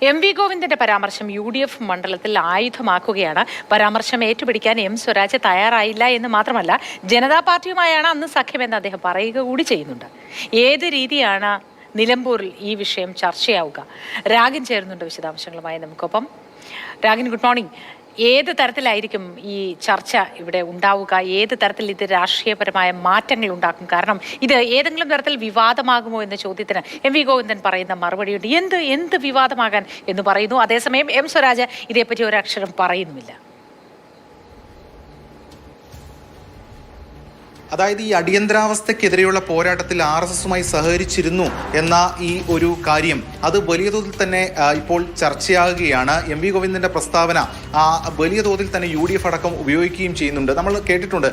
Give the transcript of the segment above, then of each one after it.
MV. ഗോവിന്ദന്റെ പരാമർശം UDF മണ്ഡലത്തിൽ ആയുധമാക്കുകയാണ്. പരാമർശം ഏറ്റുപിടിക്കാൻ എം സ്വരാജ് തയ്യാറായില്ല എന്ന് മാത്രമല്ല, ജനതാ പാർട്ടിയുമായാണ് അന്ന് സഖ്യമെന്ന് അദ്ദേഹം പറയുക കൂടി ചെയ്യുന്നുണ്ട്. ഏത് രീതിയാണ് നിലമ്പൂരിൽ ഈ വിഷയം ചർച്ചയാവുക? രാഗിൻ ചേരുന്നുണ്ട് വിശദാംശങ്ങളുമായി നമുക്കൊപ്പം. രാഗിൻ, ഗുഡ് മോർണിംഗ്. ഏത് തരത്തിലായിരിക്കും ഈ ചർച്ച ഇവിടെ ഉണ്ടാവുക? ഏത് തരത്തിൽ ഇത് രാഷ്ട്രീയപരമായ മാറ്റങ്ങൾ ഉണ്ടാക്കും? കാരണം ഇത് ഏതെങ്കിലും തരത്തിൽ വിവാദമാകുമോ എന്ന ചോദ്യത്തിന് എം.വി. ഗോവിന്ദൻ പറയുന്ന മറുപടിയുണ്ട്. എന്ത് വിവാദമാകാൻ എന്ന് പറയുന്നു. അതേസമയം എം സ്വരാജ് ഇതേപ്പറ്റി ഒരക്ഷരം പറയുന്നുമില്ല. അതായത് ഈ അടിയന്തരാവസ്ഥക്കെതിരെയുള്ള പോരാട്ടത്തിൽ RSSുമായി സഹകരിച്ചിരുന്നു എന്ന ഈ ഒരു കാര്യം അത് വലിയ തോതിൽ തന്നെ ഇപ്പോൾ ചർച്ചയാകുകയാണ്. എം.വി. ഗോവിന്ദന്റെ പ്രസ്താവന വലിയ തോതിൽ തന്നെ UDF അടക്കം ഉപയോഗിക്കുകയും ചെയ്യുന്നുണ്ട്. നമ്മൾ കേട്ടിട്ടുണ്ട്,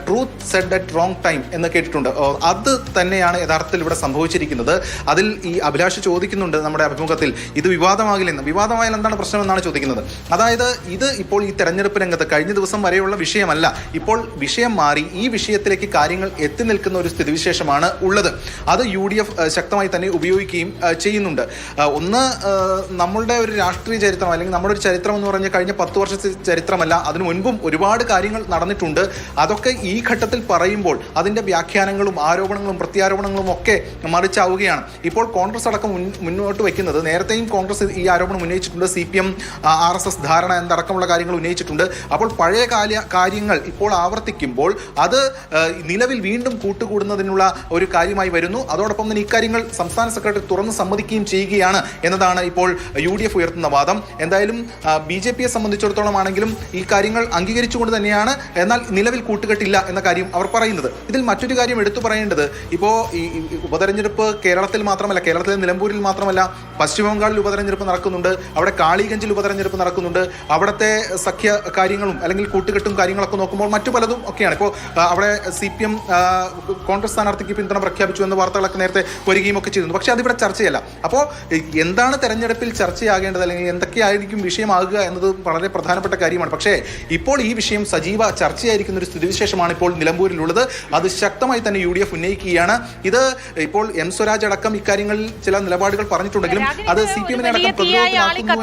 truth said at wrong time എന്ന് കേട്ടിട്ടുണ്ട്. അത് തന്നെയാണ് യഥാർത്ഥത്തിൽ ഇവിടെ സംഭവിച്ചിരിക്കുന്നത്. അതിൽ ഈ അഭിലാഷ് ചോദിക്കുന്നുണ്ട് നമ്മുടെ അഭിമുഖത്തിൽ, ഇത് വിവാദമാകില്ലെന്ന്. വിവാദമായാൽ എന്താണ് പ്രശ്നമെന്നാണ് ചോദിക്കുന്നത്. അതായത് ഇത് ഇപ്പോൾ ഈ തെരഞ്ഞെടുപ്പ് രംഗത്ത് കഴിഞ്ഞ ദിവസം വരെയുള്ള വിഷയമല്ല. ഇപ്പോൾ വിഷയം മാറി ഈ വിഷയത്തിലേക്ക് കാര്യങ്ങൾ എത്തി നിൽക്കുന്ന ഒരു സ്ഥിതിവിശേഷമാണ് ഉള്ളത്. അത് UDF ശക്തമായി തന്നെ ഉപയോഗിക്കുകയും ചെയ്യുന്നുണ്ട്. ഒന്ന്, നമ്മളുടെ ഒരു രാഷ്ട്രീയ ചരിത്രം അല്ലെങ്കിൽ നമ്മുടെ ഒരു ചരിത്രം എന്ന് പറഞ്ഞാൽ കഴിഞ്ഞ 10 വർഷത്തെ ചരിത്രമല്ല, അതിനു മുൻപും ഒരുപാട് കാര്യങ്ങൾ നടന്നിട്ടുണ്ട്. അതൊക്കെ ഈ ഘട്ടത്തിൽ പറയുമ്പോൾ അതിൻ്റെ വ്യാഖ്യാനങ്ങളും ആരോപണങ്ങളും പ്രത്യാരോപണങ്ങളും ഒക്കെ മറിച്ചാവുകയാണ്. ഇപ്പോൾ കോൺഗ്രസ് അടക്കം മുന്നോട്ട് വയ്ക്കുന്നത്, നേരത്തെയും കോൺഗ്രസ് ഈ ആരോപണം ഉന്നയിച്ചിട്ടുണ്ട്, CPM RSS ധാരണ എന്നടക്കമുള്ള കാര്യങ്ങൾ ഉന്നയിച്ചിട്ടുണ്ട്. അപ്പോൾ പഴയ കാര്യങ്ങൾ ഇപ്പോൾ ആവർത്തിക്കുമ്പോൾ അത് നിലവിൽ വീണ്ടും കൂട്ടുകൂടുന്നതിനുള്ള ഒരു കാര്യമായി വരുന്നു. അതോടൊപ്പം തന്നെ ഇക്കാര്യങ്ങൾ സംസ്ഥാന സെക്രട്ടറി തുറന്ന് സമ്മതിക്കുകയും ചെയ്യുകയാണ് എന്നതാണ് ഇപ്പോൾ UDF ഉയർത്തുന്ന വാദം. എന്തായാലും BJPയെ സംബന്ധിച്ചിടത്തോളം ആണെങ്കിലും ഈ കാര്യങ്ങൾ അംഗീകരിച്ചുകൊണ്ട് തന്നെയാണ്, എന്നാൽ നിലവിൽ കൂട്ടുകെട്ടില്ല എന്ന കാര്യം അവർ പറയുന്നത്. ഇതിൽ മറ്റൊരു കാര്യം എടുത്തു പറയേണ്ടത്, ഇപ്പോൾ ഈ ഉപതെരഞ്ഞെടുപ്പ് കേരളത്തിൽ മാത്രമല്ല, കേരളത്തിലെ നിലമ്പൂരിൽ മാത്രമല്ല, പശ്ചിമ ബംഗാളിൽ ഉപതെരഞ്ഞെടുപ്പ് നടക്കുന്നുണ്ട്, അവിടെ കാളിഗഞ്ചിൽ ഉപതെരഞ്ഞെടുപ്പ് നടക്കുന്നുണ്ട്. അവിടുത്തെ സഖ്യ കാര്യങ്ങളും അല്ലെങ്കിൽ കൂട്ടുകെട്ടും കാര്യങ്ങളൊക്കെ നോക്കുമ്പോൾ മറ്റു പലതും ഒക്കെയാണ്. ഇപ്പോൾ അവിടെ CPM കോൺഗ്രസ് സ്ഥാനാർത്ഥിക്ക് പിന്തുണ പ്രഖ്യാപിച്ചു എന്ന വാർത്തകളൊക്കെ നേരത്തെ വരികയും ഒക്കെ ചെയ്തിരുന്നു. പക്ഷേ അതിവിടെ ചർച്ചയല്ല. അപ്പോൾ എന്താണ് തെരഞ്ഞെടുപ്പിൽ ചർച്ചയാകേണ്ടത് അല്ലെങ്കിൽ എന്തൊക്കെയായിരിക്കും വിഷയമാകുക എന്നത് വളരെ പ്രധാനപ്പെട്ട കാര്യമാണ്. പക്ഷേ ഇപ്പോൾ ഈ വിഷയം സജീവ ചർച്ചയായിരിക്കുന്ന ഒരു സ്ഥിതിവിശേഷമാണ് ഇപ്പോൾ നിലമ്പൂരിലുള്ളത്. അത് ശക്തമായി തന്നെ UDF ഉന്നയിക്കുകയാണ്. ഇത് ഇപ്പോൾ എം സ്വരാജ് അടക്കം ഇക്കാര്യങ്ങളിൽ ചില നിലപാടുകൾ പറഞ്ഞിട്ടുണ്ടെങ്കിലും അത് CPM-നെ അടക്കം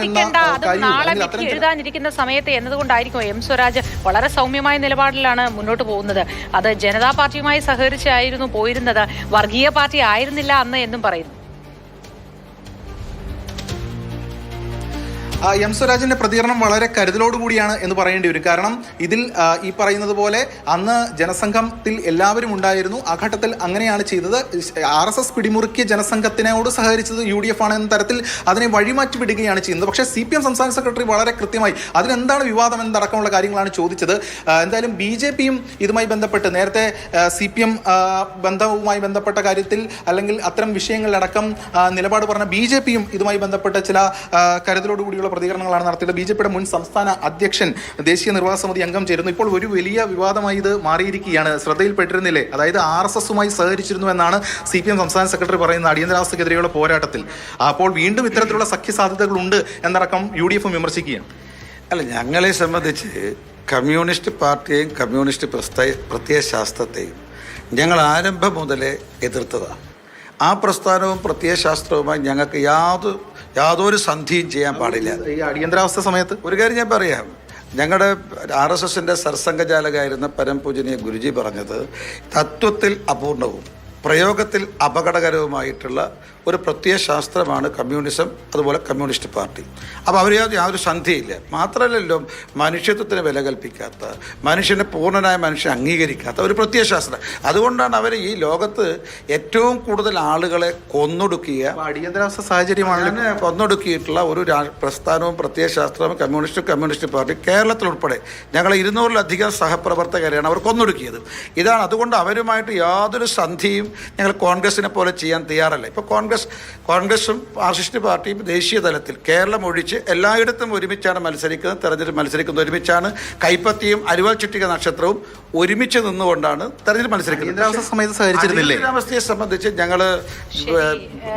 എഴുതാനിരിക്കുന്ന സമയത്ത് എന്നതുകൊണ്ടായിരിക്കും എം സ്വരാജ് വളരെ സൗമ്യമായ നിലപാടിലാണ് മുന്നോട്ട് പോകുന്നത്. അത് ജനതാ പാർട്ടിയുമായി സഹകരിച്ചായിരുന്നു പോയിരുന്നത്, വർഗീയ പാർട്ടി ആയിരുന്നില്ല അന്ന് എന്നും പറയുന്നു. എം സ്വരാജിന്റെ പ്രതികരണം വളരെ കരുതലോടുകൂടിയാണ് എന്ന് പറയേണ്ടി വരും. കാരണം ഇതിൽ ഈ പറയുന്നത് പോലെ അന്ന് ജനസംഘത്തിൽ എല്ലാവരും ഉണ്ടായിരുന്നു. ആ ഘട്ടത്തിൽ അങ്ങനെയാണ് ചെയ്തത്. RSS പിടിമുറുക്കിയ ജനസംഘത്തിനോട് സഹകരിച്ചത് UDF ആണ് എന്ന തരത്തിൽ അതിനെ വഴിമാറ്റി വിടുകയാണ് ചെയ്യുന്നത്. പക്ഷേ CPM സംസ്ഥാന സെക്രട്ടറി വളരെ കൃത്യമായി അതിനെന്താണ് വിവാദം എന്നടക്കമുള്ള കാര്യങ്ങളാണ് ചോദിച്ചത്. എന്തായാലും BJPയും ഇതുമായി ബന്ധപ്പെട്ട് നേരത്തെ CPM ബന്ധവുമായി ബന്ധപ്പെട്ട കാര്യത്തിൽ അല്ലെങ്കിൽ അത്തരം വിഷയങ്ങളിലടക്കം നിലപാട് പറഞ്ഞ BJPയും ഇതുമായി ബന്ധപ്പെട്ട ചില കരുതലോടുകൂടിയുള്ള പ്രതികരണങ്ങളാണ് നടത്തിയത്. BJPയുടെ മുൻ സംസ്ഥാന അധ്യക്ഷൻ ദേശീയ നിർവാഹക സമിതി അംഗം ചേരുന്നു. ഇപ്പോൾ ഒരു വലിയ വിവാദമായി ഇത് മാറിയിരിക്കുകയാണ്. ശ്രദ്ധയിൽപ്പെട്ടിരുന്നില്ലേ? അതായത് RSSുമായി സഹകരിച്ചിരുന്നു എന്നാണ് CPM സംസ്ഥാന സെക്രട്ടറി പറയുന്നത് അടിയന്തരാവസ്ഥക്കെതിരെയുള്ള പോരാട്ടത്തിൽ. അപ്പോൾ വീണ്ടും ഇത്തരത്തിലുള്ള സഖ്യ സാധ്യതകളുണ്ട് എന്നടക്കം UDF വിമർശിക്കുകയാണ്. അല്ല, ഞങ്ങളെ സംബന്ധിച്ച് കമ്മ്യൂണിസ്റ്റ് പാർട്ടിയെയും കമ്മ്യൂണിസ്റ്റ് പ്രത്യയശാസ്ത്രത്തെയും ഞങ്ങൾ ആരംഭം മുതലേ എതിർത്തതാണ്. ആ പ്രസ്ഥാനവും പ്രത്യയശാസ്ത്രവുമായി ഞങ്ങൾക്ക് യാതൊരു സന്ധിയും ചെയ്യാൻ പാടില്ല. ഈ അടിയന്തരാവസ്ഥ സമയത്ത് ഒരു കാര്യം ഞാൻ പറയാം. ഞങ്ങളുടെ RSSന്റെ സർസംഘചാലകായിരുന്ന പരംപൂജനീയ ഗുരുജി പറഞ്ഞത് തത്വത്തിൽ അപൂർണവും പ്രയോഗത്തിൽ അപകടകരവുമായിട്ടുള്ള ഒരു പ്രത്യയശാസ്ത്രമാണ് കമ്മ്യൂണിസം, അതുപോലെ കമ്മ്യൂണിസ്റ്റ് പാർട്ടി. അപ്പോൾ അവർ യാതൊരു സന്ധിയില്ല. മാത്രമല്ലല്ലോ, മനുഷ്യത്വത്തിന് വില കൽപ്പിക്കാത്ത, മനുഷ്യനെ പൂർണ്ണനായ മനുഷ്യനെ അംഗീകരിക്കാത്ത ഒരു പ്രത്യയശാസ്ത്രം. അതുകൊണ്ടാണ് അവർ ഈ ലോകത്ത് ഏറ്റവും കൂടുതൽ ആളുകളെ കൊന്നൊടുക്കിയ അടിയന്തരാവസ്ഥ സാഹചര്യമാണ് കൊന്നൊടുക്കിയിട്ടുള്ള ഒരു പ്രസ്ഥാനവും പ്രത്യയശാസ്ത്രവും കമ്മ്യൂണിസ്റ്റ് പാർട്ടി. കേരളത്തിലുൾപ്പെടെ ഞങ്ങളെ 200-ലധികം സഹപ്രവർത്തകരെയാണ് അവർ കൊന്നൊടുക്കിയത്. ഇതാണ്. അതുകൊണ്ട് അവരുമായിട്ട് യാതൊരു സന്ധിയും ഞങ്ങൾ കോൺഗ്രസിനെ പോലെ ചെയ്യാൻ തയ്യാറല്ല. ഇപ്പോൾ കോൺഗ്രസും മാർക്സിസ്റ്റ് പാർട്ടിയും ദേശീയ തലത്തിൽ കേരളം ഒഴിച്ച് എല്ലായിടത്തും ഒരുമിച്ചാണ് മത്സരിക്കുന്നത്. തെരഞ്ഞെടുപ്പ് മത്സരിക്കുന്നത് ഒരുമിച്ചാണ്. കൈപ്പത്തിയും അരിവാൾ ചുറ്റിക നക്ഷത്രവും ഒരുമിച്ച് നിന്നുകൊണ്ടാണ് തെരഞ്ഞെടുപ്പ് മത്സരിക്കുന്നത്. സമയത്ത് സഹകരിച്ചിരുന്നില്ലേ? അവസ്ഥയെ സംബന്ധിച്ച് ഞങ്ങൾ